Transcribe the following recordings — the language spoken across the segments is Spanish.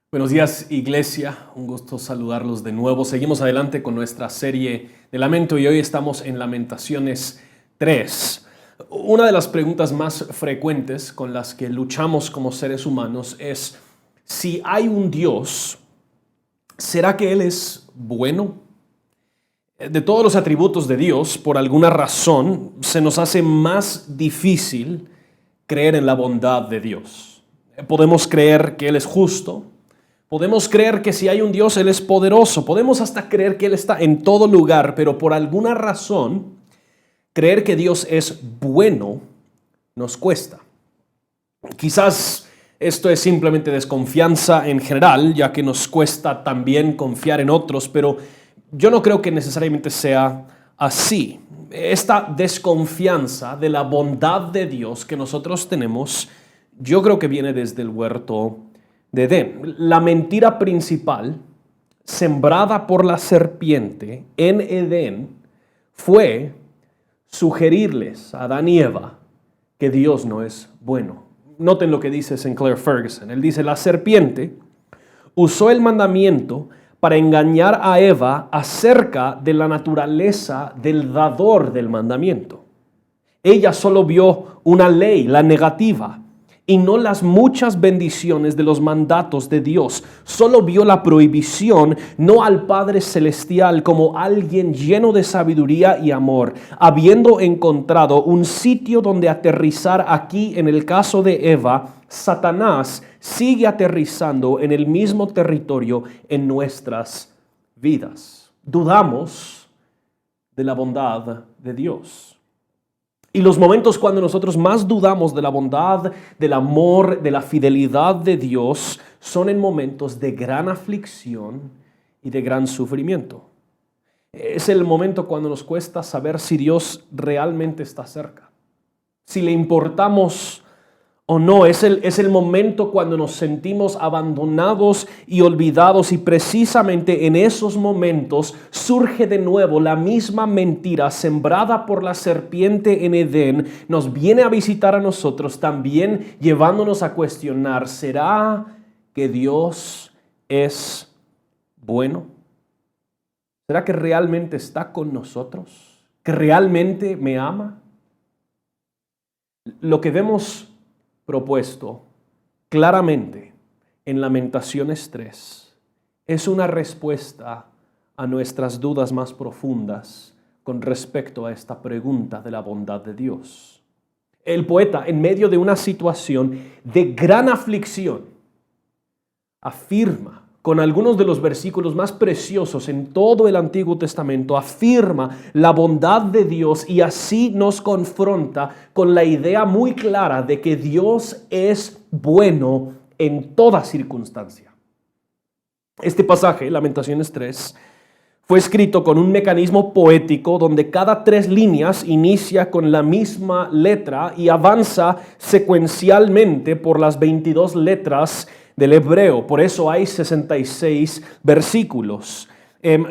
Buenos días, iglesia. Un gusto saludarlos de nuevo. Seguimos adelante con nuestra serie de lamento y hoy estamos en Lamentaciones 3. Una de las preguntas más frecuentes con las que luchamos como seres humanos es: si hay un Dios, ¿será que Él es bueno? De todos los atributos de Dios, por alguna razón, se nos hace más difícil creer en la bondad de Dios. Podemos creer que Él es justo. Podemos creer que si hay un Dios, Él es poderoso. Podemos hasta creer que Él está en todo lugar, pero por alguna razón, creer que Dios es bueno nos cuesta. Quizás esto es simplemente desconfianza en general, ya que nos cuesta también confiar en otros, pero yo no creo que necesariamente sea así. Esta desconfianza de la bondad de Dios que nosotros tenemos, yo creo que viene desde el huerto de Edén. La mentira principal sembrada por la serpiente en Edén fue sugerirles a Adán y Eva que Dios no es bueno. Noten lo que dice Sinclair Ferguson. Él dice: la serpiente usó el mandamiento para engañar a Eva acerca de la naturaleza del dador del mandamiento. Ella solo vio una ley, la negativa, y no las muchas bendiciones de los mandatos de Dios. Solo vio la prohibición, no al Padre Celestial como alguien lleno de sabiduría y amor, habiendo encontrado un sitio donde aterrizar. Aquí, en el caso de Eva, Satanás sigue aterrizando en el mismo territorio en nuestras vidas. Dudamos de la bondad de Dios. Y los momentos cuando nosotros más dudamos de la bondad, del amor, de la fidelidad de Dios, son en momentos de gran aflicción y de gran sufrimiento. Es el momento cuando nos cuesta saber si Dios realmente está cerca, si le importamos o no. Es el momento cuando nos sentimos abandonados y olvidados, y precisamente en esos momentos surge de nuevo la misma mentira sembrada por la serpiente en Edén. Nos viene a visitar a nosotros también, llevándonos a cuestionar: ¿será que Dios es bueno? ¿Será que realmente está con nosotros? ¿Que realmente me ama? Lo que vemos propuesto claramente en Lamentaciones 3 es una respuesta a nuestras dudas más profundas con respecto a esta pregunta de la bondad de Dios. El poeta, en medio de una situación de gran aflicción, afirma con algunos de los versículos más preciosos en todo el Antiguo Testamento, afirma la bondad de Dios y así nos confronta con la idea muy clara de que Dios es bueno en toda circunstancia. Este pasaje, Lamentaciones 3, fue escrito con un mecanismo poético donde cada 3 líneas inicia con la misma letra y avanza secuencialmente por las 22 letras del hebreo. Por eso hay 66 versículos.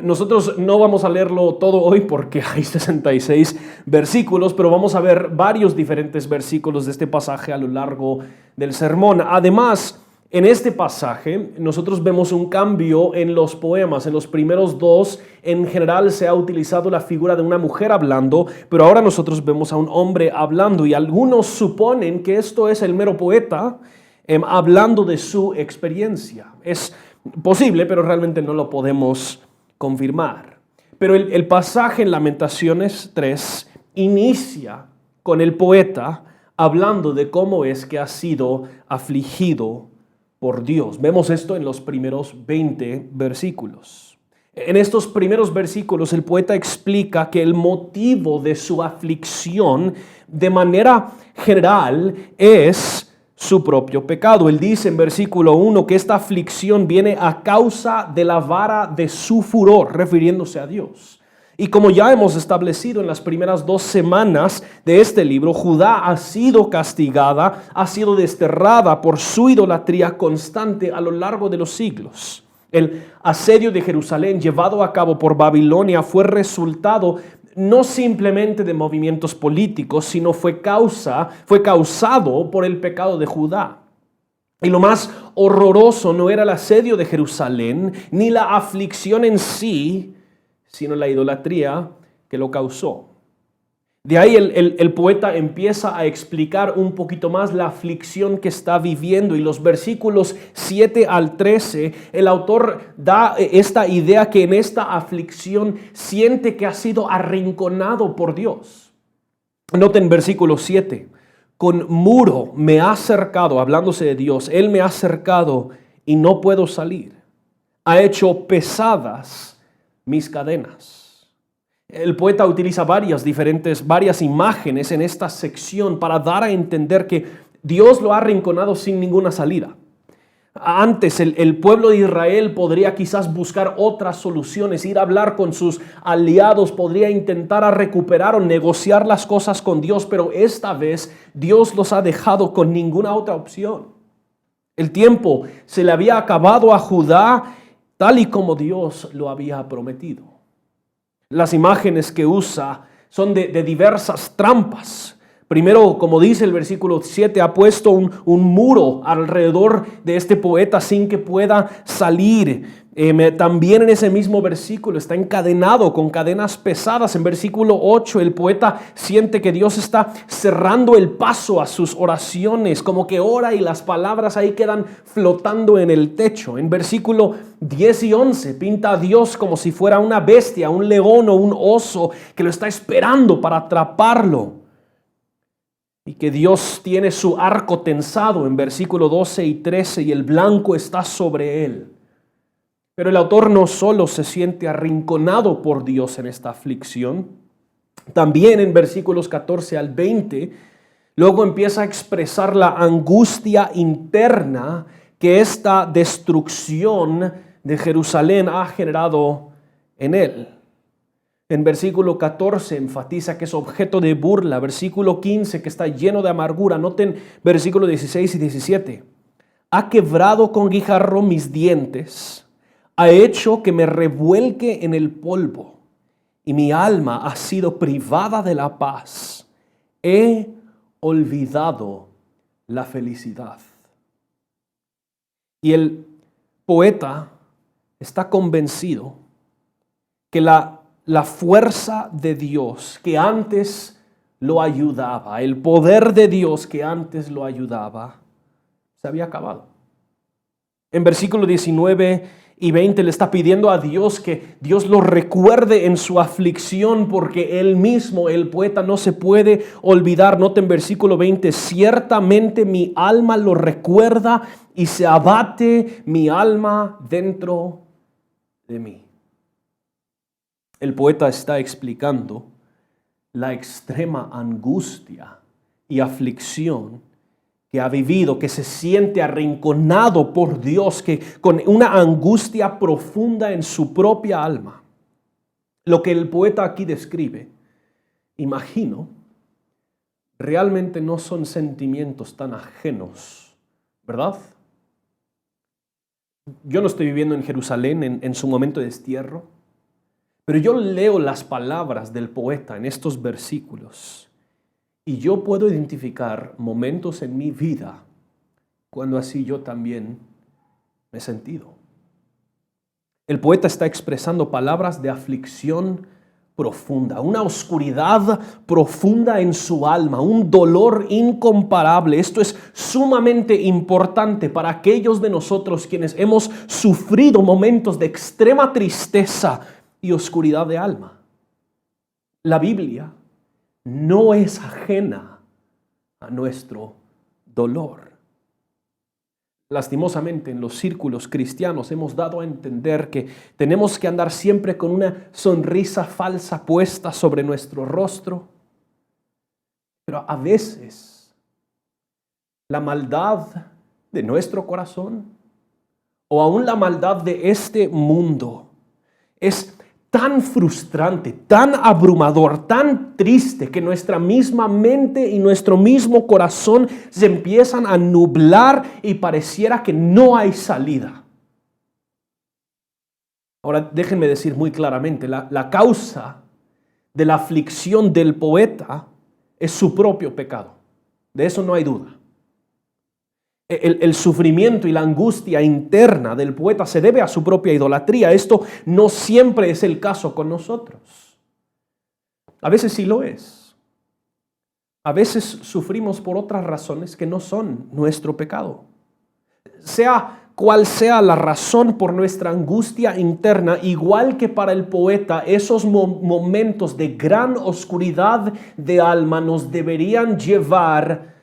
Nosotros no vamos a leerlo todo hoy porque hay 66 versículos, pero vamos a ver varios diferentes versículos de este pasaje a lo largo del sermón. Además, en este pasaje nosotros vemos un cambio en los poemas. En los primeros 2, en general, se ha utilizado la figura de una mujer hablando, pero ahora nosotros vemos a un hombre hablando, y algunos suponen que esto es el mero poeta hablando de su experiencia. Es posible, pero realmente no lo podemos confirmar. Pero el pasaje en Lamentaciones 3 inicia con el poeta hablando de cómo es que ha sido afligido por Dios. Vemos esto en los primeros 20 versículos. En estos primeros versículos el poeta explica que el motivo de su aflicción de manera general es su propio pecado. Él dice en versículo 1 que esta aflicción viene a causa de la vara de su furor, refiriéndose a Dios. Y como ya hemos establecido en las primeras 2 semanas de este libro, Judá ha sido castigada, ha sido desterrada por su idolatría constante a lo largo de los siglos. El asedio de Jerusalén llevado a cabo por Babilonia fue resultado no simplemente de movimientos políticos, sino fue causado por el pecado de Judá. Y lo más horroroso no era el asedio de Jerusalén, ni la aflicción en sí, sino la idolatría que lo causó. De ahí el poeta empieza a explicar un poquito más la aflicción que está viviendo, y los versículos 7 al 13, el autor da esta idea que en esta aflicción siente que ha sido arrinconado por Dios. Noten versículo 7, con muro me ha cercado, hablándose de Dios, Él me ha cercado y no puedo salir, ha hecho pesadas mis cadenas. El poeta utiliza varias imágenes en esta sección para dar a entender que Dios lo ha arrinconado sin ninguna salida. Antes el pueblo de Israel podría quizás buscar otras soluciones, ir a hablar con sus aliados, podría intentar a recuperar o negociar las cosas con Dios, pero esta vez Dios los ha dejado con ninguna otra opción. El tiempo se le había acabado a Judá tal y como Dios lo había prometido. Las imágenes que usa son de diversas trampas. Primero, como dice el versículo 7, ha puesto un muro alrededor de este poeta sin que pueda salir. También en ese mismo versículo está encadenado con cadenas pesadas. En versículo 8 el poeta siente que Dios está cerrando el paso a sus oraciones, como que ora y las palabras ahí quedan flotando en el techo. En versículo 10 y 11 pinta a Dios como si fuera una bestia, un león o un oso que lo está esperando para atraparlo. Y que Dios tiene su arco tensado en versículo 12 y 13 y el blanco está sobre él. Pero el autor no solo se siente arrinconado por Dios en esta aflicción, también en versículos 14 al 20, luego empieza a expresar la angustia interna que esta destrucción de Jerusalén ha generado en él. En versículo 14 enfatiza que es objeto de burla. Versículo 15 que está lleno de amargura. Noten versículos 16 y 17. Ha quebrado con guijarro mis dientes. Ha hecho que me revuelque en el polvo. Y mi alma ha sido privada de la paz. He olvidado la felicidad. Y el poeta está convencido que la fuerza de Dios que antes lo ayudaba, el poder de Dios que antes lo ayudaba, se había acabado. En versículos 19 y 20 le está pidiendo a Dios que Dios lo recuerde en su aflicción, porque él mismo, el poeta, no se puede olvidar. Noten versículo 20, ciertamente mi alma lo recuerda y se abate mi alma dentro de mí. El poeta está explicando la extrema angustia y aflicción que ha vivido, que se siente arrinconado por Dios, que con una angustia profunda en su propia alma. Lo que el poeta aquí describe, imagino, realmente no son sentimientos tan ajenos, ¿verdad? Yo no estoy viviendo en Jerusalén en su momento de destierro, pero yo leo las palabras del poeta en estos versículos y yo puedo identificar momentos en mi vida cuando así yo también me he sentido. El poeta está expresando palabras de aflicción profunda, una oscuridad profunda en su alma, un dolor incomparable. Esto es sumamente importante para aquellos de nosotros quienes hemos sufrido momentos de extrema tristeza y oscuridad de alma. La Biblia no es ajena a nuestro dolor. Lastimosamente, en los círculos cristianos hemos dado a entender que tenemos que andar siempre con una sonrisa falsa puesta sobre nuestro rostro. Pero a veces la maldad de nuestro corazón o aún la maldad de este mundo es tan frustrante, tan abrumador, tan triste que nuestra misma mente y nuestro mismo corazón se empiezan a nublar y pareciera que no hay salida. Ahora déjenme decir muy claramente, la causa de la aflicción del poeta es su propio pecado. De eso no hay duda. El sufrimiento y la angustia interna del poeta se debe a su propia idolatría. Esto no siempre es el caso con nosotros. A veces sí lo es. A veces sufrimos por otras razones que no son nuestro pecado. Sea cual sea la razón por nuestra angustia interna, igual que para el poeta, esos momentos de gran oscuridad de alma nos deberían llevar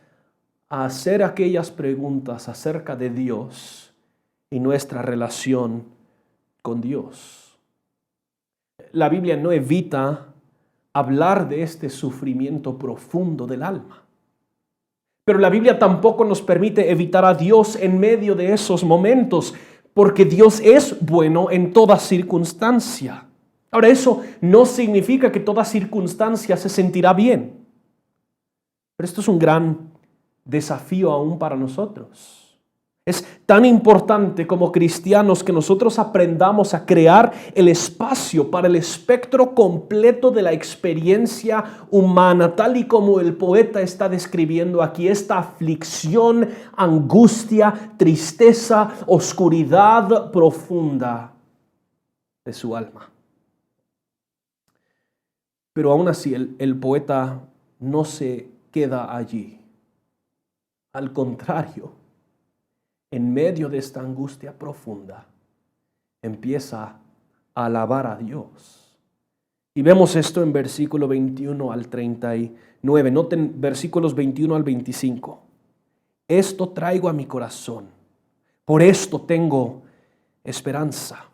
a hacer aquellas preguntas acerca de Dios y nuestra relación con Dios. La Biblia no evita hablar de este sufrimiento profundo del alma. Pero la Biblia tampoco nos permite evitar a Dios en medio de esos momentos, porque Dios es bueno en toda circunstancia. Ahora, eso no significa que toda circunstancia se sentirá bien. Pero esto es un gran desafío aún para nosotros. Es tan importante como cristianos que nosotros aprendamos a crear el espacio para el espectro completo de la experiencia humana, tal y como el poeta está describiendo aquí, esta aflicción, angustia, tristeza, oscuridad profunda de su alma. Pero aún así el poeta no se queda allí. Al contrario, en medio de esta angustia profunda, empieza a alabar a Dios. Y vemos esto en versículo 21 al 39. Noten versículos 21 al 25. Esto traigo a mi corazón, por esto tengo esperanza,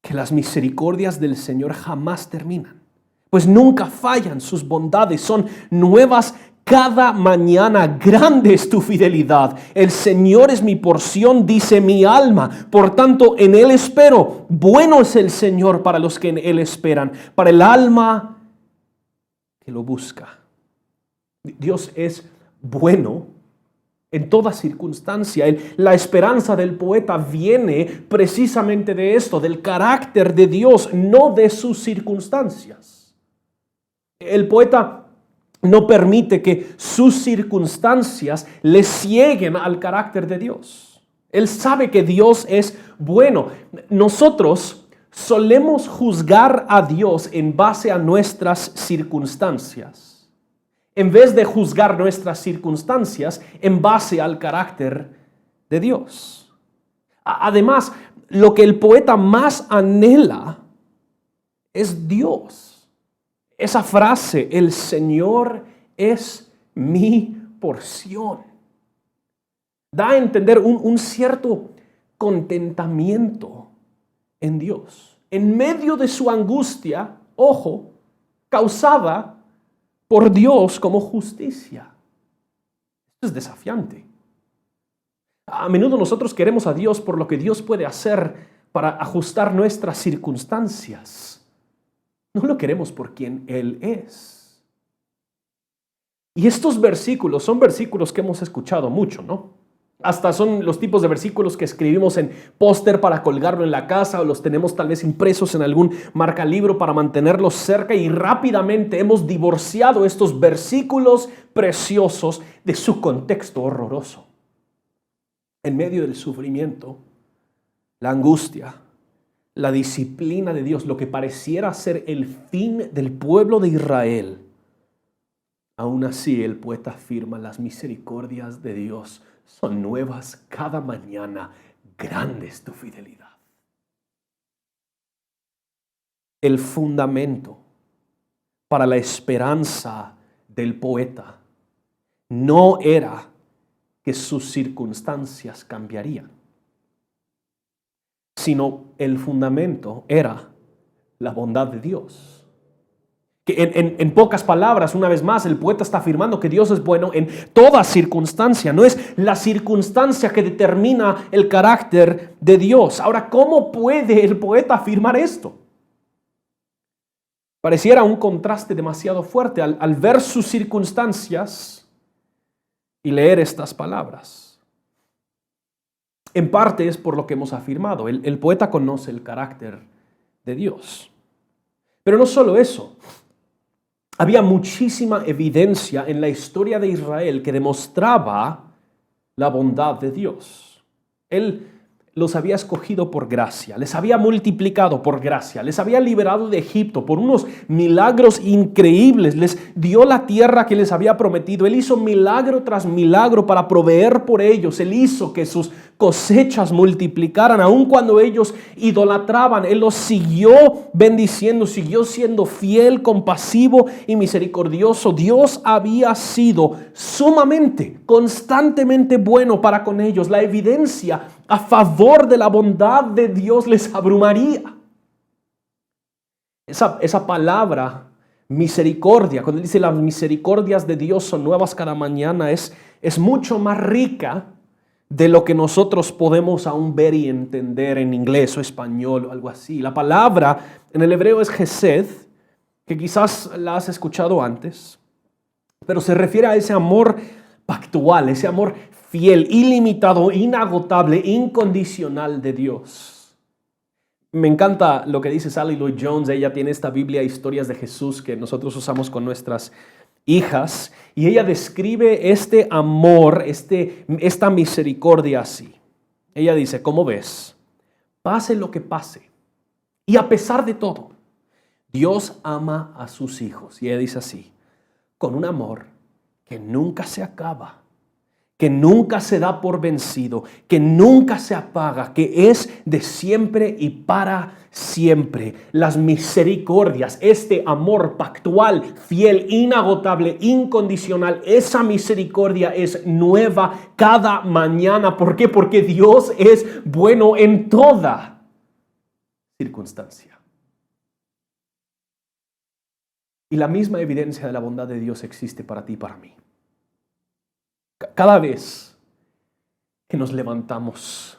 que las misericordias del Señor jamás terminan, pues nunca fallan, sus bondades son nuevas cada mañana. Grande es tu fidelidad. El Señor es mi porción, dice mi alma. Por tanto, en Él espero. Bueno es el Señor para los que en Él esperan, para el alma que lo busca. Dios es bueno en toda circunstancia. La esperanza del poeta viene precisamente de esto, del carácter de Dios, no de sus circunstancias. El poeta no permite que sus circunstancias le cieguen al carácter de Dios. Él sabe que Dios es bueno. Nosotros solemos juzgar a Dios en base a nuestras circunstancias, en vez de juzgar nuestras circunstancias en base al carácter de Dios. Además, lo que el poeta más anhela es Dios. Esa frase, el Señor es mi porción, da a entender un cierto contentamiento en Dios. En medio de su angustia, ojo, causada por Dios como justicia. Esto es desafiante. A menudo nosotros queremos a Dios por lo que Dios puede hacer para ajustar nuestras circunstancias. No lo queremos por quien Él es. Y estos versículos son versículos que hemos escuchado mucho, ¿no? Hasta son los tipos de versículos que escribimos en póster para colgarlo en la casa, o los tenemos tal vez impresos en algún marcalibro para mantenerlos cerca, y rápidamente hemos divorciado estos versículos preciosos de su contexto horroroso. En medio del sufrimiento, la angustia, la disciplina de Dios, lo que pareciera ser el fin del pueblo de Israel, aún así el poeta afirma: las misericordias de Dios son nuevas cada mañana, grande es tu fidelidad. El fundamento para la esperanza del poeta no era que sus circunstancias cambiarían, sino el fundamento era la bondad de Dios. Que en pocas palabras, una vez más, el poeta está afirmando que Dios es bueno en toda circunstancia. No es la circunstancia que determina el carácter de Dios. Ahora, ¿cómo puede el poeta afirmar esto? Pareciera un contraste demasiado fuerte al ver sus circunstancias y leer estas palabras. En parte es por lo que hemos afirmado. El poeta conoce el carácter de Dios. Pero no solo eso. Había muchísima evidencia en la historia de Israel que demostraba la bondad de Dios. Él los había escogido por gracia, les había multiplicado por gracia, les había liberado de Egipto por unos milagros increíbles, les dio la tierra que les había prometido. Él hizo milagro tras milagro para proveer por ellos. Él hizo que sus cosechas multiplicaran, aun cuando ellos idolatraban. Él los siguió bendiciendo, siguió siendo fiel, compasivo y misericordioso. Dios había sido sumamente, constantemente bueno para con ellos. La evidencia a favor de la bondad de Dios les abrumaría. Esa palabra misericordia, cuando dice las misericordias de Dios son nuevas cada mañana, es mucho más rica de lo que nosotros podemos aún ver y entender en inglés o español o algo así. La palabra en el hebreo es Hesed, que quizás la has escuchado antes, pero se refiere a ese amor pactual, ese amor fiel, ilimitado, inagotable, incondicional de Dios. Me encanta lo que dice Sally Lloyd Jones. Ella tiene esta Biblia, Historias de Jesús, que nosotros usamos con nuestras hijas, y ella describe este amor, esta misericordia así. Ella dice, ¿cómo ves? Pase lo que pase, y a pesar de todo, Dios ama a sus hijos. Y ella dice así, con un amor que nunca se acaba, que nunca se da por vencido, que nunca se apaga, que es de siempre y para siempre. Las misericordias, este amor pactual, fiel, inagotable, incondicional, esa misericordia es nueva cada mañana. ¿Por qué? Porque Dios es bueno en toda circunstancia. Y la misma evidencia de la bondad de Dios existe para ti y para mí. Cada vez que nos levantamos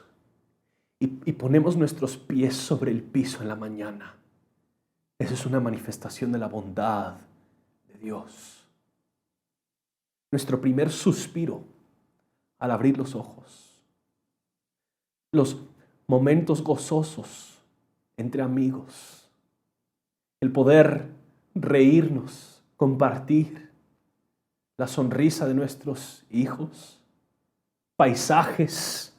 y ponemos nuestros pies sobre el piso en la mañana, esa es una manifestación de la bondad de Dios. Nuestro primer suspiro al abrir los ojos, los momentos gozosos entre amigos, el poder reírnos, compartir, la sonrisa de nuestros hijos, paisajes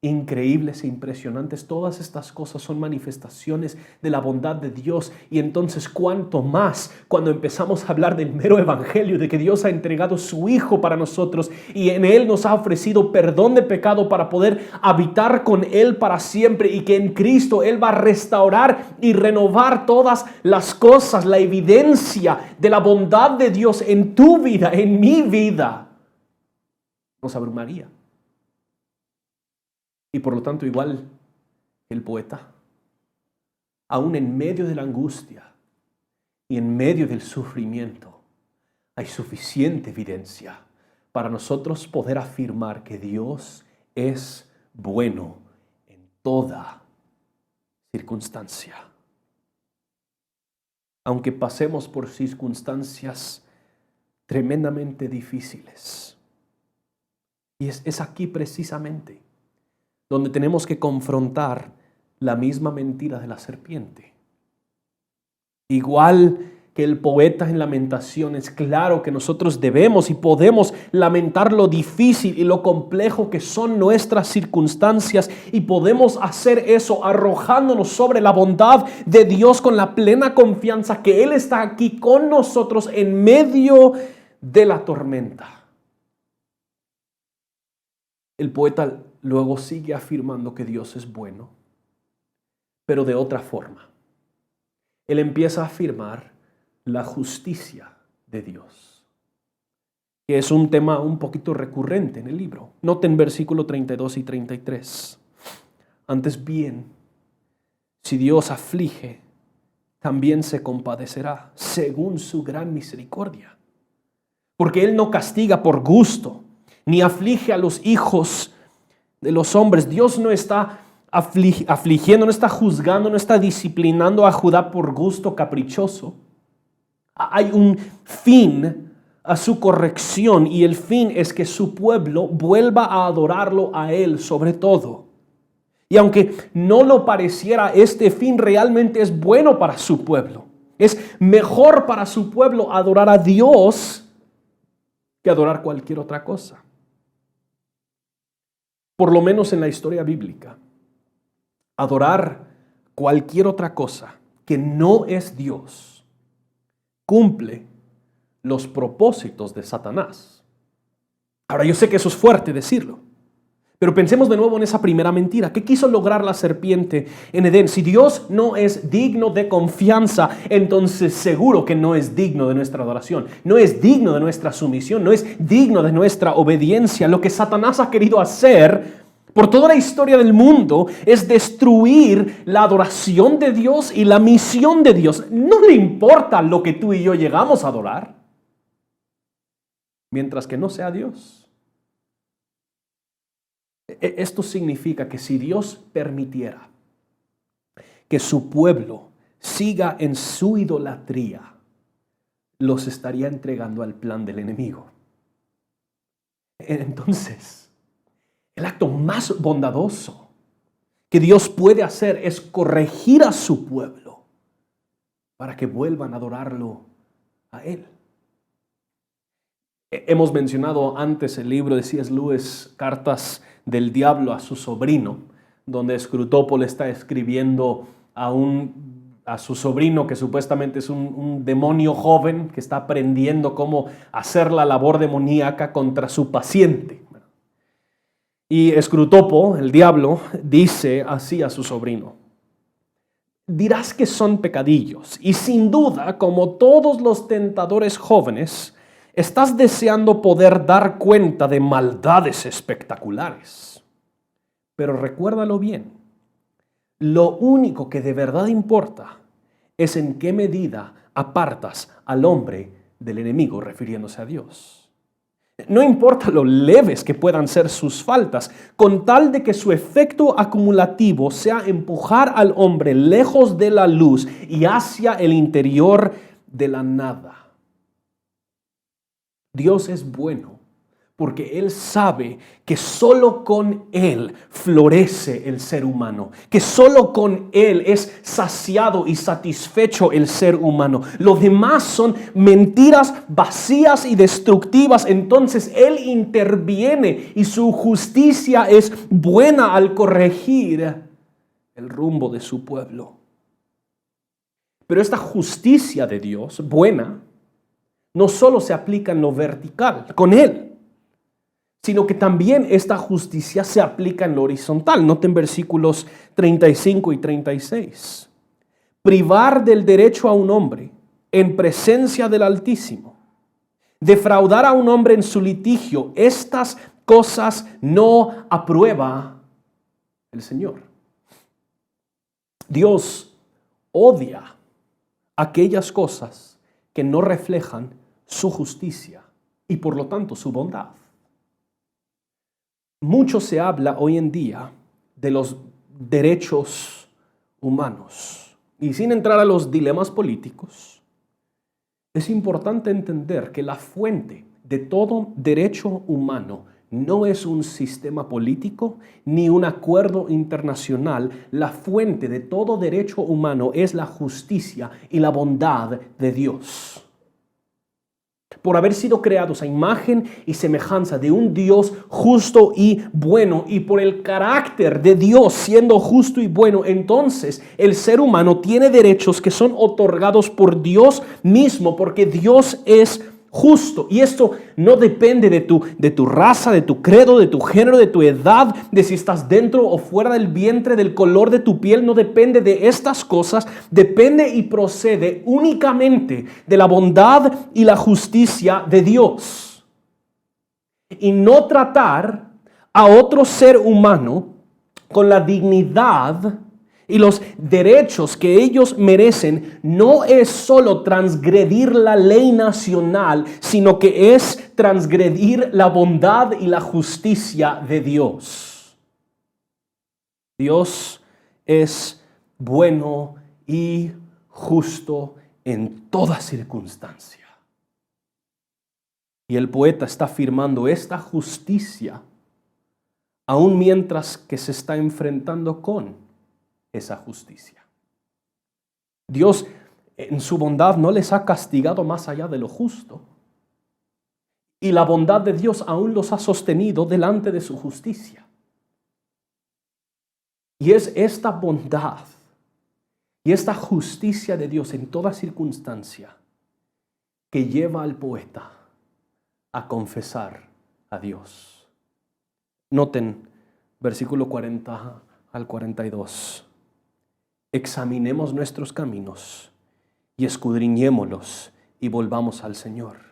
increíbles e impresionantes. Todas estas cosas son manifestaciones de la bondad de Dios. Y entonces, ¿cuánto más cuando empezamos a hablar del mero evangelio, de que Dios ha entregado su Hijo para nosotros y en Él nos ha ofrecido perdón de pecado para poder habitar con Él para siempre, y que en Cristo Él va a restaurar y renovar todas las cosas? La evidencia de la bondad de Dios en tu vida, en mi vida, nos abrumaría. Y por lo tanto, igual que el poeta, aún en medio de la angustia y en medio del sufrimiento, hay suficiente evidencia para nosotros poder afirmar que Dios es bueno en toda circunstancia. Aunque pasemos por circunstancias tremendamente difíciles. Y es aquí precisamente donde tenemos que confrontar la misma mentira de la serpiente. Igual que el poeta en Lamentaciones, claro que nosotros debemos y podemos lamentar lo difícil y lo complejo que son nuestras circunstancias, y podemos hacer eso arrojándonos sobre la bondad de Dios con la plena confianza que Él está aquí con nosotros en medio de la tormenta. El poeta luego sigue afirmando que Dios es bueno, pero de otra forma. Él empieza a afirmar la justicia de Dios, que es un tema un poquito recurrente en el libro. Noten versículo 32 y 33. Antes bien, si Dios aflige, también se compadecerá según su gran misericordia. Porque Él no castiga por gusto, ni aflige a los hijos de los hombres. Dios no está afligiendo, no está juzgando, no está disciplinando a Judá por gusto caprichoso. Hay un fin a su corrección, y el fin es que su pueblo vuelva a adorarlo a Él sobre todo. Y aunque no lo pareciera, este fin realmente es bueno para su pueblo. Es mejor para su pueblo adorar a Dios que adorar cualquier otra cosa. por lo menos en la historia bíblica, adorar cualquier otra cosa que no es Dios cumple los propósitos de Satanás. Ahora, yo sé que eso es fuerte decirlo, pero pensemos de nuevo en esa primera mentira. ¿Qué quiso lograr la serpiente en Edén? Si Dios no es digno de confianza, entonces seguro que no es digno de nuestra adoración, no es digno de nuestra sumisión, no es digno de nuestra obediencia. Lo que Satanás ha querido hacer por toda la historia del mundo es destruir la adoración de Dios y la misión de Dios. No le importa lo que tú y yo llegamos a adorar, mientras que no sea Dios. Esto significa que si Dios permitiera que su pueblo siga en su idolatría, los estaría entregando al plan del enemigo. Entonces, el acto más bondadoso que Dios puede hacer es corregir a su pueblo para que vuelvan a adorarlo a Él. Hemos mencionado antes el libro de C.S. Lewis, Cartas del Diablo a su sobrino, donde Screwtape le está escribiendo a su sobrino, que supuestamente es un demonio joven que está aprendiendo cómo hacer la labor demoníaca contra su paciente. Y Screwtape, el diablo, dice así a su sobrino: dirás que son pecadillos, y sin duda, como todos los tentadores jóvenes, estás deseando poder dar cuenta de maldades espectaculares. Pero recuérdalo bien, lo único que de verdad importa es en qué medida apartas al hombre del enemigo, refiriéndose a Dios. No importa lo leves que puedan ser sus faltas, con tal de que su efecto acumulativo sea empujar al hombre lejos de la luz y hacia el interior de la nada. Dios es bueno porque Él sabe que solo con Él florece el ser humano, que solo con Él es saciado y satisfecho el ser humano. Lo demás son mentiras vacías y destructivas. Entonces Él interviene y su justicia es buena al corregir el rumbo de su pueblo. Pero esta justicia de Dios, buena, no solo se aplica en lo vertical, con Él, sino que también esta justicia se aplica en lo horizontal. Noten versículos 35 y 36. Privar del derecho a un hombre en presencia del Altísimo, defraudar a un hombre en su litigio, estas cosas no aprueba el Señor. Dios odia aquellas cosas que no reflejan su justicia y por lo tanto su bondad. Mucho se habla hoy en día de los derechos humanos. Y sin entrar a los dilemas políticos, es importante entender que la fuente de todo derecho humano no es un sistema político ni un acuerdo internacional. La fuente de todo derecho humano es la justicia y la bondad de Dios. Por haber sido creados a imagen y semejanza de un Dios justo y bueno, y por el carácter de Dios siendo justo y bueno, entonces el ser humano tiene derechos que son otorgados por Dios mismo, porque Dios es justo. Y esto no depende de tu raza, de tu credo, de tu género, de tu edad, de si estás dentro o fuera del vientre, del color de tu piel. No depende de estas cosas. Depende y procede únicamente de la bondad y la justicia de Dios. Y no tratar a otro ser humano con la dignidad y los derechos que ellos merecen no es solo transgredir la ley nacional, sino que es transgredir la bondad y la justicia de Dios. Dios es bueno y justo en toda circunstancia. Y el poeta está afirmando esta justicia aún mientras que se está enfrentando con esa justicia. Dios en su bondad no les ha castigado más allá de lo justo. Y la bondad de Dios aún los ha sostenido delante de su justicia. Y es esta bondad y esta justicia de Dios en toda circunstancia que lleva al poeta a confesar a Dios. Noten versículo 40 al 42. Examinemos nuestros caminos y escudriñémoslos y volvamos al Señor.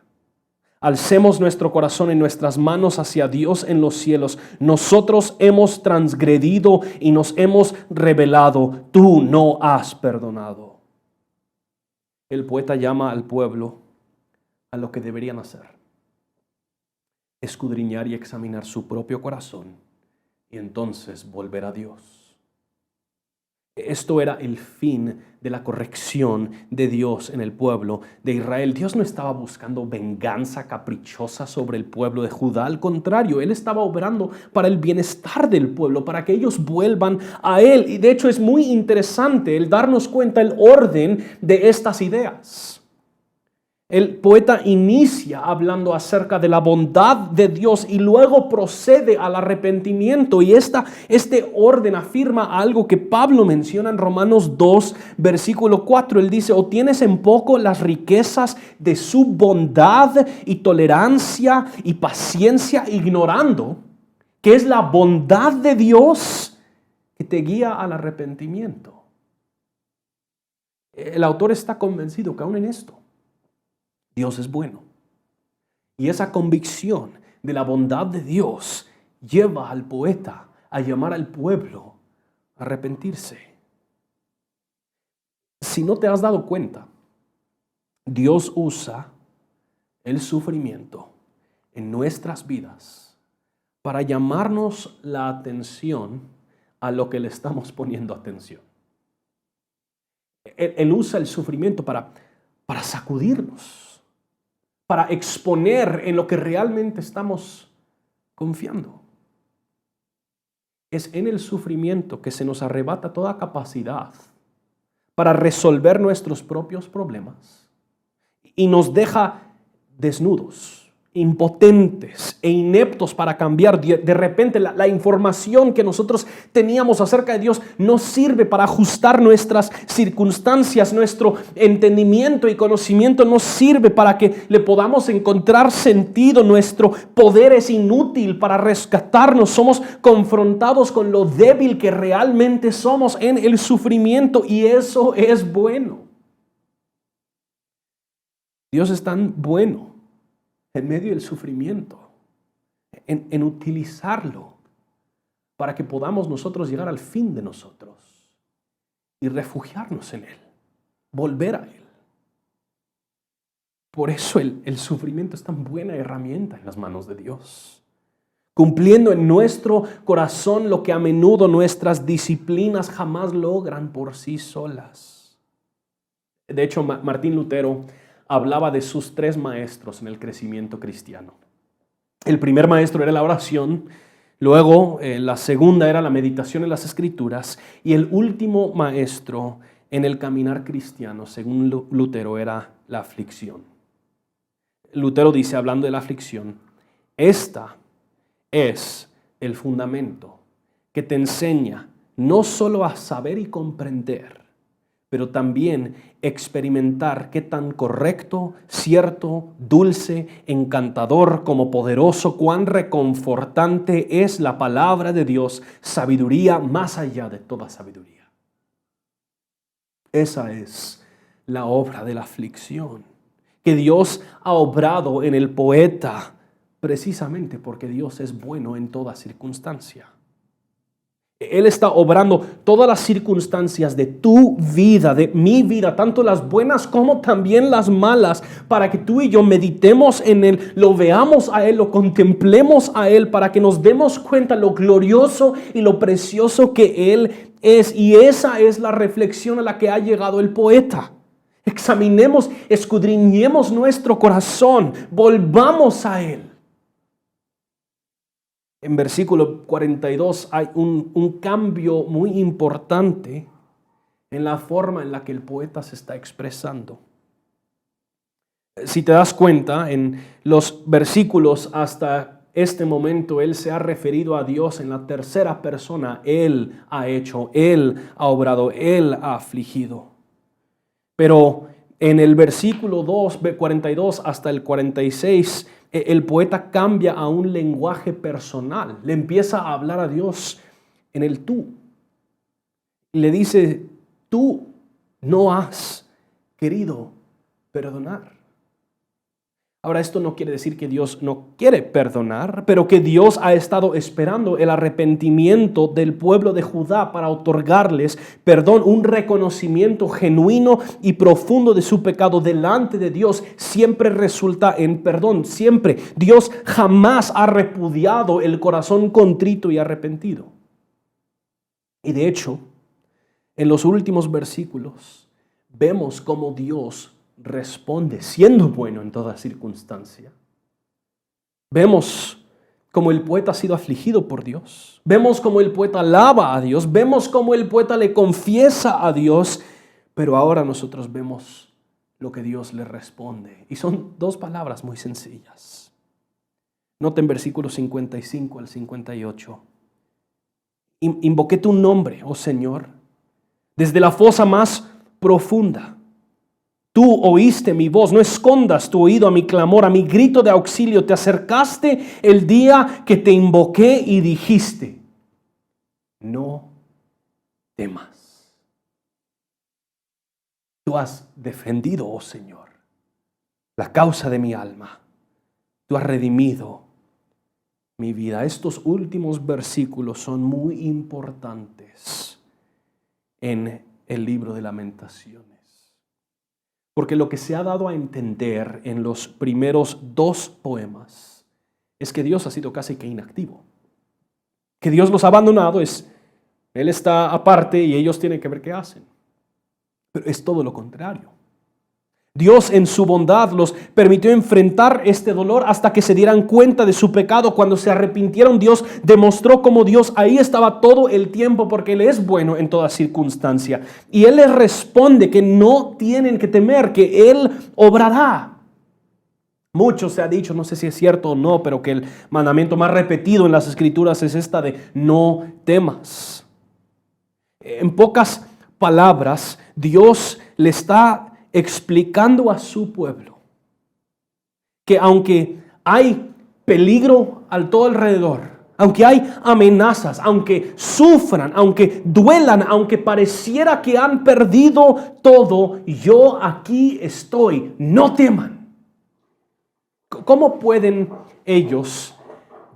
Alcemos nuestro corazón y nuestras manos hacia Dios en los cielos. Nosotros hemos transgredido y nos hemos rebelado. Tú no has perdonado. El poeta llama al pueblo a lo que deberían hacer: escudriñar y examinar su propio corazón y entonces volver a Dios. Esto era el fin de la corrección de Dios en el pueblo de Israel. Dios no estaba buscando venganza caprichosa sobre el pueblo de Judá. Al contrario, Él estaba obrando para el bienestar del pueblo, para que ellos vuelvan a Él. Y de hecho es muy interesante el darnos cuenta el orden de estas ideas. El poeta inicia hablando acerca de la bondad de Dios y luego procede al arrepentimiento. Y este orden afirma algo que Pablo menciona en Romanos 2, versículo 4. Él dice: ¿o tienes en poco las riquezas de su bondad y tolerancia y paciencia, ignorando que es la bondad de Dios que te guía al arrepentimiento? El autor está convencido que aún en esto Dios es bueno. Y esa convicción de la bondad de Dios lleva al poeta a llamar al pueblo a arrepentirse. Si no te has dado cuenta, Dios usa el sufrimiento en nuestras vidas para llamarnos la atención a lo que le estamos poniendo atención. Él usa el sufrimiento para sacudirnos, para exponer en lo que realmente estamos confiando. Es en el sufrimiento que se nos arrebata toda capacidad para resolver nuestros propios problemas y nos deja desnudos, impotentes e ineptos para cambiar. De repente la información que nosotros teníamos acerca de Dios no sirve para ajustar nuestras circunstancias. Nuestro entendimiento y conocimiento no sirve para que le podamos encontrar sentido. Nuestro poder es inútil para rescatarnos. Somos confrontados con lo débil que realmente somos en el sufrimiento, y eso es bueno. Dios es tan bueno en medio del sufrimiento, en utilizarlo para que podamos nosotros llegar al fin de nosotros y refugiarnos en Él, volver a Él. Por eso el sufrimiento es tan buena herramienta en las manos de Dios, cumpliendo en nuestro corazón lo que a menudo nuestras disciplinas jamás logran por sí solas. De hecho, Martín Lutero hablaba de sus 3 maestros en el crecimiento cristiano. El primer maestro era la oración, luego la segunda era la meditación en las Escrituras, y el último maestro en el caminar cristiano, según Lutero, era la aflicción. Lutero dice, hablando de la aflicción: esta es el fundamento que te enseña no solo a saber y comprender, pero también experimentar qué tan correcto, cierto, dulce, encantador como poderoso, cuán reconfortante es la palabra de Dios, sabiduría más allá de toda sabiduría. Esa es la obra de la aflicción, que Dios ha obrado en el poeta, precisamente porque Dios es bueno en toda circunstancia. Él está obrando todas las circunstancias de tu vida, de mi vida, tanto las buenas como también las malas, para que tú y yo meditemos en Él, lo veamos a Él, lo contemplemos a Él, para que nos demos cuenta lo glorioso y lo precioso que Él es. Y esa es la reflexión a la que ha llegado el poeta. Examinemos, escudriñemos nuestro corazón, volvamos a Él. En versículo 42 hay un cambio muy importante en la forma en la que el poeta se está expresando. Si te das cuenta, en los versículos hasta este momento Él se ha referido a Dios en la tercera persona. Él ha hecho, Él ha obrado, Él ha afligido. Pero en el versículo 42 hasta el 46, el poeta cambia a un lenguaje personal. Le empieza a hablar a Dios en el tú. Le dice, tú no has querido perdonar. Ahora, esto no quiere decir que Dios no quiere perdonar, pero que Dios ha estado esperando el arrepentimiento del pueblo de Judá para otorgarles perdón, un reconocimiento genuino y profundo de su pecado delante de Dios siempre resulta en perdón, siempre. Dios jamás ha repudiado el corazón contrito y arrepentido. Y de hecho, en los últimos versículos, vemos cómo Dios responde siendo bueno en toda circunstancia. Vemos cómo el poeta ha sido afligido por Dios. Vemos cómo el poeta alaba a Dios. Vemos cómo el poeta le confiesa a Dios. Pero ahora nosotros vemos lo que Dios le responde. Y son dos palabras muy sencillas. Noten versículos 55 al 58. Invoqué tu nombre, oh Señor, desde la fosa más profunda. Tú oíste mi voz, no escondas tu oído a mi clamor, a mi grito de auxilio. Te acercaste el día que te invoqué y dijiste, no temas. Tú has defendido, oh Señor, la causa de mi alma. Tú has redimido mi vida. Estos últimos versículos son muy importantes en el libro de Lamentaciones. Porque lo que se ha dado a entender en los primeros dos poemas es que Dios ha sido casi que inactivo. Que Dios los ha abandonado, Él está aparte y ellos tienen que ver qué hacen. Pero es todo lo contrario. Dios en su bondad los permitió enfrentar este dolor hasta que se dieran cuenta de su pecado. Cuando se arrepintieron, Dios demostró cómo Dios ahí estaba todo el tiempo porque Él es bueno en toda circunstancia. Y Él les responde que no tienen que temer, que Él obrará. Mucho se ha dicho, no sé si es cierto o no, pero que el mandamiento más repetido en las Escrituras es esta de no temas. En pocas palabras, Dios le está explicando a su pueblo que aunque hay peligro al todo alrededor, aunque hay amenazas, aunque sufran, aunque duelan, aunque pareciera que han perdido todo, yo aquí estoy, no teman. ¿Cómo pueden ellos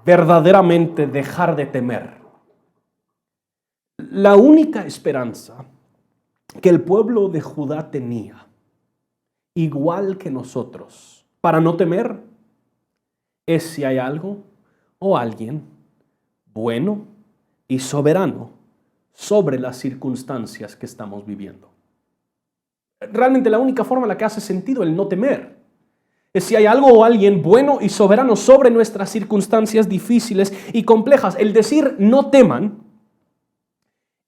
verdaderamente dejar de temer? La única esperanza que el pueblo de Judá tenía, igual que nosotros, para no temer, es si hay algo o alguien bueno y soberano sobre las circunstancias que estamos viviendo. Realmente la única forma en la que hace sentido el no temer es si hay algo o alguien bueno y soberano sobre nuestras circunstancias difíciles y complejas. El decir no teman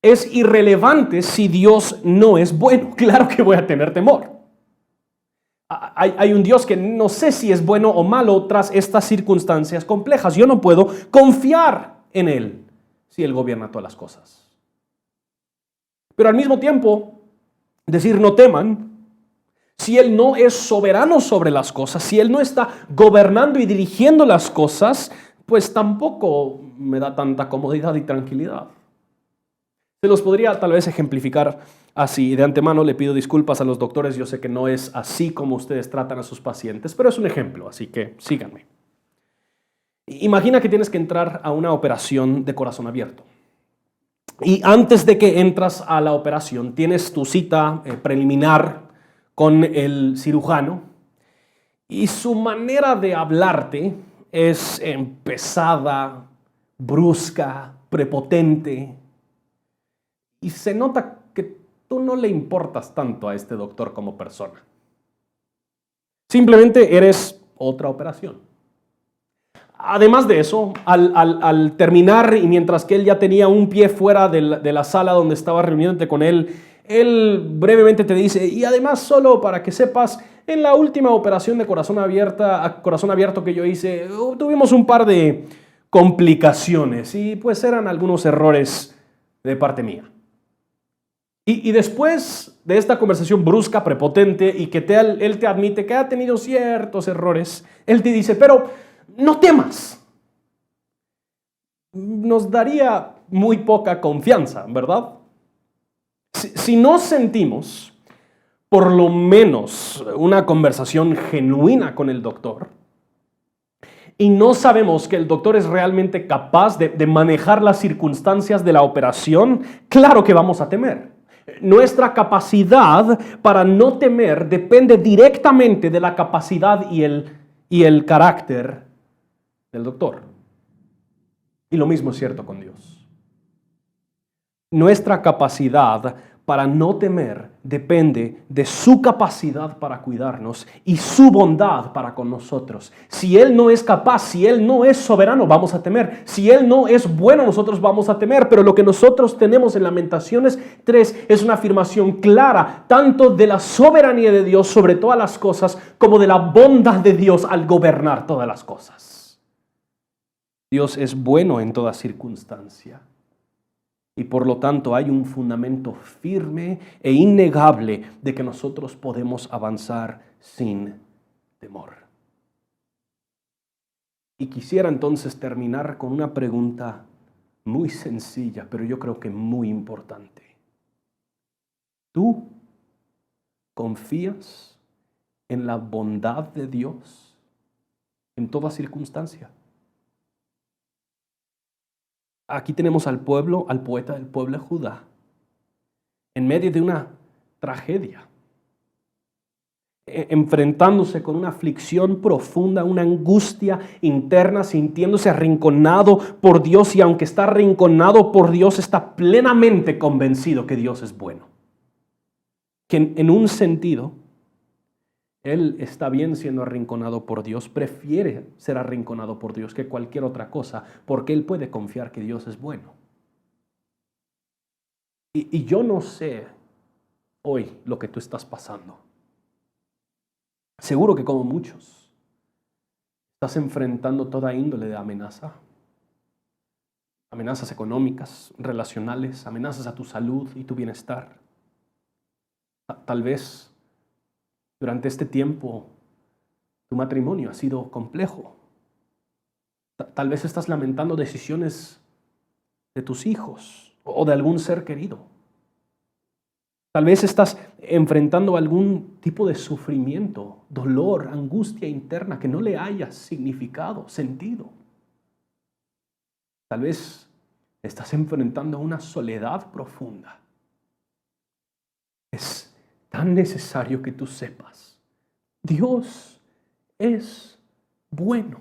es irrelevante si Dios no es bueno. Claro que voy a tener temor. Hay un Dios que no sé si es bueno o malo tras estas circunstancias complejas. Yo no puedo confiar en Él si Él gobierna todas las cosas. Pero al mismo tiempo, decir no teman, si Él no es soberano sobre las cosas, si Él no está gobernando y dirigiendo las cosas, pues tampoco me da tanta comodidad y tranquilidad. Se los podría tal vez ejemplificar así. De antemano le pido disculpas a los doctores. Yo sé que no es así como ustedes tratan a sus pacientes, pero es un ejemplo, así que síganme. Imagina que tienes que entrar a una operación de corazón abierto. Y antes de que entras a la operación, tienes tu cita preliminar con el cirujano. Y su manera de hablarte es pesada, brusca, prepotente. Y se nota que tú no le importas tanto a este doctor como persona. Simplemente eres otra operación. Además de eso, al terminar y mientras que él ya tenía un pie fuera de la sala donde estaba reuniéndote con él, él brevemente te dice, y además solo para que sepas, en la última operación de corazón abierto que yo hice, tuvimos un par de complicaciones y pues eran algunos errores de parte mía. Y después de esta conversación brusca, prepotente y que él te admite que ha tenido ciertos errores, él te dice, pero no temas. Nos daría muy poca confianza, ¿verdad? Si no sentimos por lo menos una conversación genuina con el doctor y no sabemos que el doctor es realmente capaz de manejar las circunstancias de la operación, claro que vamos a temer. Nuestra capacidad para no temer depende directamente de la capacidad y el carácter del doctor. Y lo mismo es cierto con Dios. Nuestra capacidad para no temer depende de su capacidad para cuidarnos y su bondad para con nosotros. Si Él no es capaz, si Él no es soberano, vamos a temer. Si Él no es bueno, nosotros vamos a temer. Pero lo que nosotros tenemos en Lamentaciones 3 es una afirmación clara, tanto de la soberanía de Dios sobre todas las cosas, como de la bondad de Dios al gobernar todas las cosas. Dios es bueno en toda circunstancia. Y por lo tanto hay un fundamento firme e innegable de que nosotros podemos avanzar sin temor. Y quisiera entonces terminar con una pregunta muy sencilla, pero yo creo que muy importante. ¿Tú confías en la bondad de Dios en toda circunstancia? Aquí tenemos al pueblo, al poeta del pueblo de Judá, en medio de una tragedia, enfrentándose con una aflicción profunda, una angustia interna, sintiéndose arrinconado por Dios, y aunque está arrinconado por Dios, está plenamente convencido que Dios es bueno. Que en un sentido, él está bien siendo arrinconado por Dios, prefiere ser arrinconado por Dios que cualquier otra cosa, porque él puede confiar que Dios es bueno. Y yo no sé hoy lo que tú estás pasando. Seguro que como muchos, estás enfrentando toda índole de amenaza. Amenazas económicas, relacionales, amenazas a tu salud y tu bienestar. Tal vez durante este tiempo tu matrimonio ha sido complejo. Tal vez estás lamentando decisiones de tus hijos o de algún ser querido. Tal vez estás enfrentando algún tipo de sufrimiento, dolor, angustia interna que no le hayas significado, sentido. Tal vez estás enfrentando una soledad profunda. Es tan necesario que tú sepas, Dios es bueno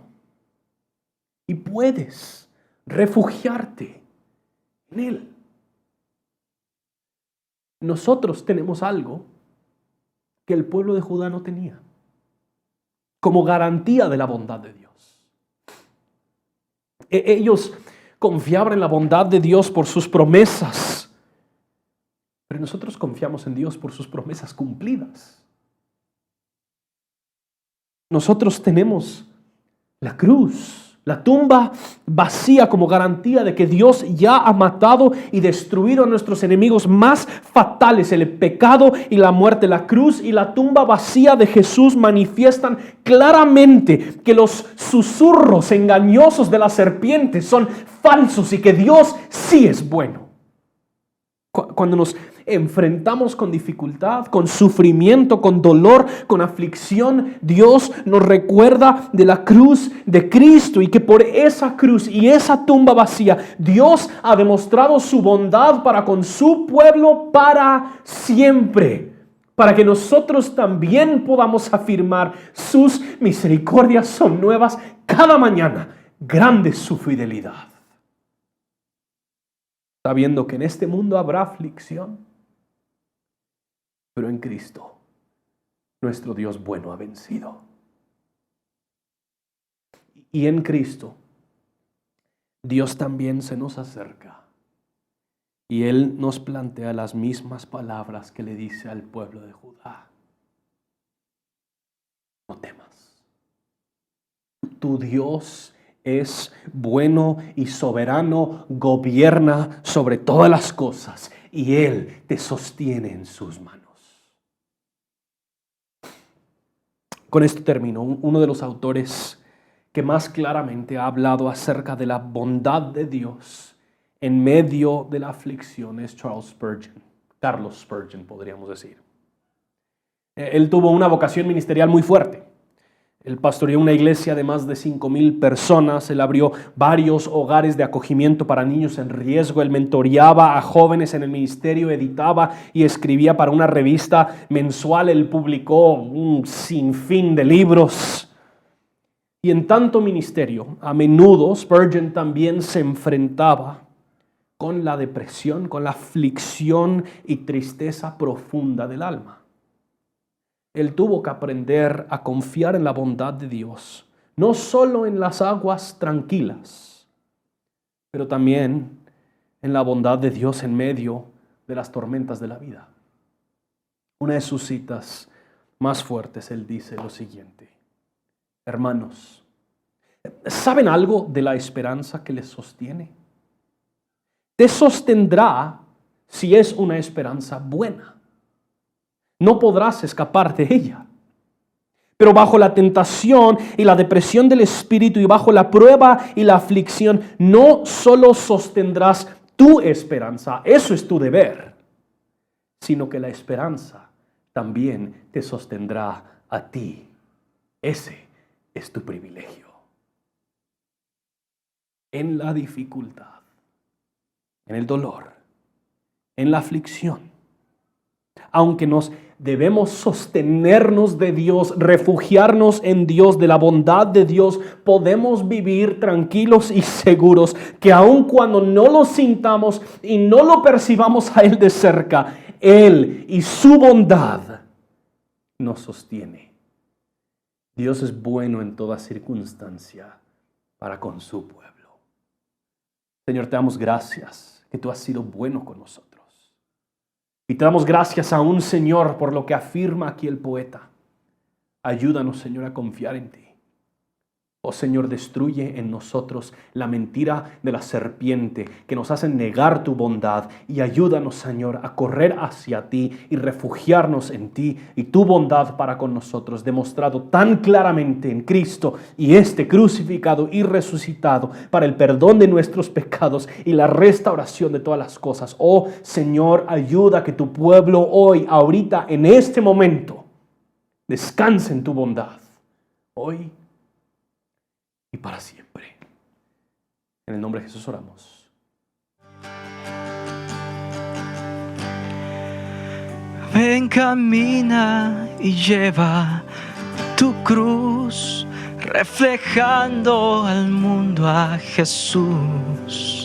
y puedes refugiarte en Él. Nosotros tenemos algo que el pueblo de Judá no tenía, como garantía de la bondad de Dios. Ellos confiaban en la bondad de Dios por sus promesas, pero nosotros confiamos en Dios por sus promesas cumplidas. Nosotros tenemos la cruz, la tumba vacía como garantía de que Dios ya ha matado y destruido a nuestros enemigos más fatales, el pecado y la muerte. La cruz y la tumba vacía de Jesús manifiestan claramente que los susurros engañosos de la serpiente son falsos y que Dios sí es bueno. Cuando nos enfrentamos con dificultad, con sufrimiento, con dolor, con aflicción, Dios nos recuerda de la cruz de Cristo y que por esa cruz y esa tumba vacía, Dios ha demostrado su bondad para con su pueblo para siempre, para que nosotros también podamos afirmar: sus misericordias son nuevas cada mañana, grande es su fidelidad. Sabiendo que en este mundo habrá aflicción, pero en Cristo, nuestro Dios bueno ha vencido. Y en Cristo, Dios también se nos acerca. Y Él nos plantea las mismas palabras que le dice al pueblo de Judá. no temas. Tu Dios es bueno y soberano, gobierna sobre todas las cosas y Él te sostiene en sus manos. Con esto termino. Uno de los autores que más claramente ha hablado acerca de la bondad de Dios en medio de la aflicción es Charles Spurgeon. Carlos Spurgeon, podríamos decir. Él tuvo una vocación ministerial muy fuerte. Él pastoreó una iglesia de más de 5,000 personas. Él abrió varios hogares de acogimiento para niños en riesgo. Él mentoreaba a jóvenes en el ministerio, editaba y escribía para una revista mensual. Él publicó un sinfín de libros. Y en tanto ministerio, a menudo Spurgeon también se enfrentaba con la depresión, con la aflicción y tristeza profunda del alma. Él tuvo que aprender a confiar en la bondad de Dios, no solo en las aguas tranquilas, pero también en la bondad de Dios en medio de las tormentas de la vida. Una de sus citas más fuertes, él dice lo siguiente: hermanos, ¿saben algo de la esperanza que les sostiene? Te sostendrá si es una esperanza buena. No podrás escapar de ella. Pero bajo la tentación y la depresión del espíritu y bajo la prueba y la aflicción, no solo sostendrás tu esperanza, eso es tu deber, sino que la esperanza también te sostendrá a ti. Ese es tu privilegio. En la dificultad, en el dolor, en la aflicción, aunque nos debemos sostenernos de Dios, refugiarnos en Dios, de la bondad de Dios, podemos vivir tranquilos y seguros que aun cuando no lo sintamos y no lo percibamos a Él de cerca, Él y su bondad nos sostiene. Dios es bueno en toda circunstancia para con su pueblo. Señor, te damos gracias que tú has sido bueno con nosotros. Y te damos gracias aún, Señor, por lo que afirma aquí el poeta. Ayúdanos, Señor, a confiar en ti. Oh Señor, destruye en nosotros la mentira de la serpiente que nos hace negar tu bondad y ayúdanos, Señor, a correr hacia ti y refugiarnos en ti y tu bondad para con nosotros, demostrado tan claramente en Cristo y este crucificado y resucitado para el perdón de nuestros pecados y la restauración de todas las cosas. Oh Señor, ayuda a que tu pueblo hoy, ahorita, en este momento, descanse en tu bondad. Hoy y para siempre. En el nombre de Jesús oramos. Ven, camina y lleva tu cruz, reflejando al mundo a Jesús.